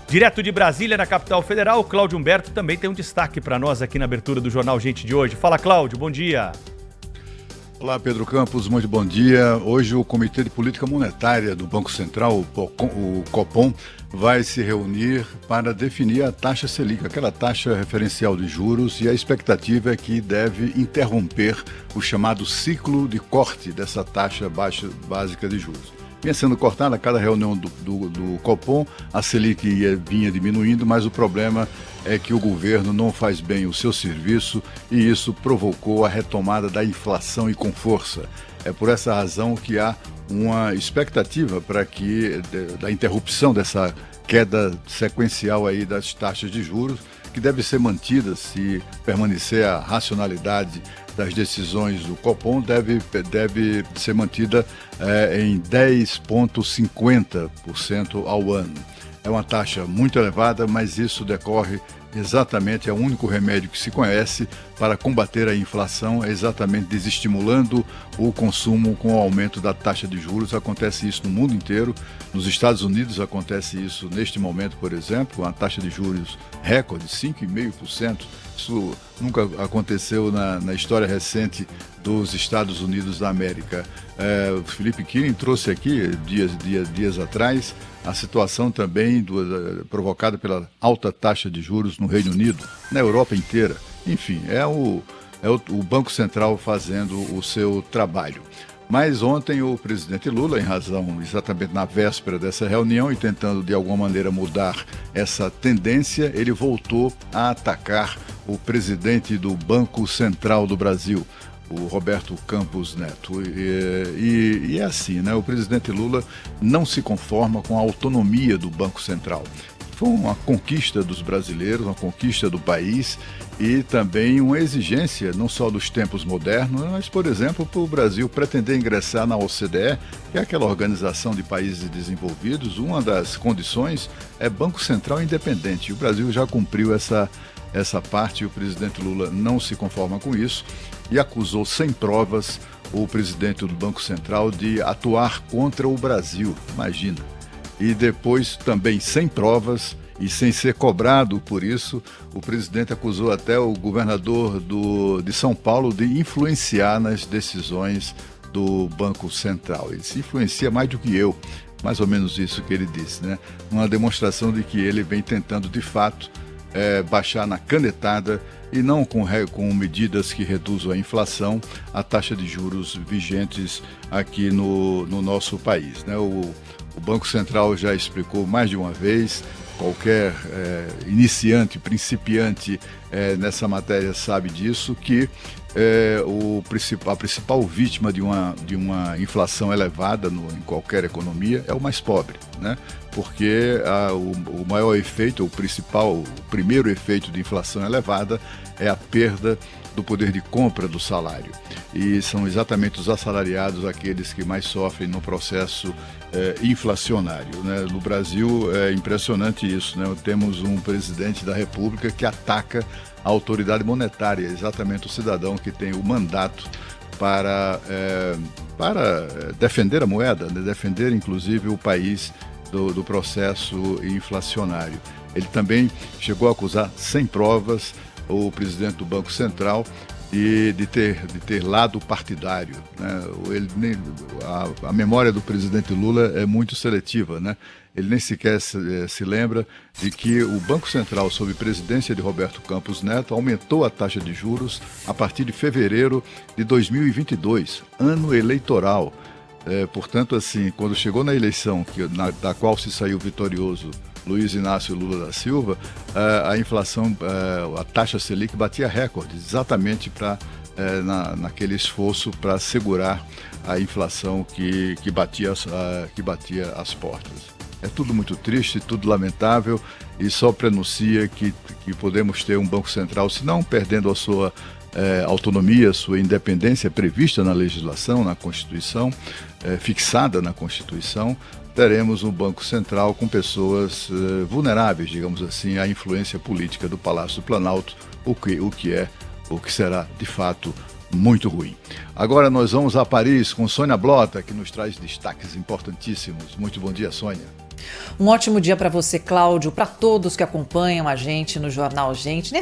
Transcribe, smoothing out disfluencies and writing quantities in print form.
Direto de Brasília, na capital federal, Cláudio Humberto também tem um destaque para nós aqui na abertura do Jornal Gente de hoje. Fala, Cláudio, bom dia. Olá, Pedro Campos, muito bom dia. Hoje o Comitê de Política Monetária do Banco Central, o Copom, vai se reunir para definir a taxa Selic, aquela taxa referencial de juros, e a expectativa é que deve interromper o chamado ciclo de corte dessa taxa básica de juros. Vinha sendo cortada a cada reunião do Copom, a Selic vinha diminuindo, mas o problema é que o governo não faz bem o seu serviço e isso provocou a retomada da inflação e com força. É por essa razão que há uma expectativa da interrupção dessa queda sequencial aí das taxas de juros, que deve ser mantida se permanecer a racionalidade das decisões do Copom, deve ser mantida em 10,50% ao ano. É uma taxa muito elevada, mas isso decorre exatamente, é o único remédio que se conhece para combater a inflação, é exatamente desestimulando o consumo com o aumento da taxa de juros. Acontece isso no mundo inteiro. Nos Estados Unidos acontece isso neste momento, por exemplo, uma taxa de juros recorde, 5,5%. Isso nunca aconteceu na história recente dos Estados Unidos da América. O Felipe Killing trouxe aqui, dias atrás, a situação também provocada pela alta taxa de juros no Reino Unido, na Europa inteira. Enfim, é o Banco Central fazendo o seu trabalho. Mas ontem o presidente Lula, em razão exatamente na véspera dessa reunião e tentando de alguma maneira mudar essa tendência, ele voltou a atacar o presidente do Banco Central do Brasil, o Roberto Campos Neto. E é assim, né? O presidente Lula não se conforma com a autonomia do Banco Central. Foi uma conquista dos brasileiros, uma conquista do país e também uma exigência não só dos tempos modernos, mas, por exemplo, para o Brasil pretender ingressar na OCDE, que é aquela organização de países desenvolvidos. Uma das condições é Banco Central independente. O Brasil já cumpriu essa parte e o presidente Lula não se conforma com isso e acusou sem provas o presidente do Banco Central de atuar contra o Brasil. Imagina. E depois, também sem provas e sem ser cobrado por isso, o presidente acusou até o governador de São Paulo de influenciar nas decisões do Banco Central. Ele se influencia mais do que eu, mais ou menos isso que ele disse, né? Uma demonstração de que ele vem tentando, de fato, baixar na canetada e não com medidas que reduzam a inflação, a taxa de juros vigentes aqui no nosso país, né? O Banco Central já explicou mais de uma vez, qualquer iniciante, principiante nessa matéria sabe disso, que a principal vítima de uma inflação elevada em qualquer economia é o mais pobre, né? Porque o maior efeito, o primeiro efeito de inflação elevada é a perda do poder de compra do salário. E são exatamente os assalariados aqueles que mais sofrem no processo inflacionário, né? No Brasil é impressionante isso, né? Temos um presidente da República que ataca a autoridade monetária, exatamente o cidadão que tem o mandato para defender a moeda, né? Defender inclusive o país do processo inflacionário. Ele também chegou a acusar sem provas o presidente do Banco Central de ter lado partidário, né? A memória do presidente Lula é muito seletiva, né? Ele nem sequer se lembra de que o Banco Central, sob presidência de Roberto Campos Neto, aumentou a taxa de juros a partir de fevereiro de 2022, ano eleitoral. Portanto, assim, quando chegou na eleição da qual se saiu vitorioso Luiz Inácio Lula da Silva, a inflação, a taxa Selic batia recorde, exatamente naquele esforço para segurar a inflação que batia as portas. É tudo muito triste, tudo lamentável e só prenuncia que podemos ter um Banco Central, se não perdendo a sua autonomia, sua independência prevista na legislação, na Constituição, fixada na Constituição, teremos um Banco Central com pessoas vulneráveis, digamos assim, à influência política do Palácio do Planalto, o que será, de fato, muito ruim. Agora nós vamos a Paris com Sônia Blota, que nos traz destaques importantíssimos. Muito bom dia, Sônia. Um ótimo dia para você, Cláudio, para todos que acompanham a gente no Jornal Gente.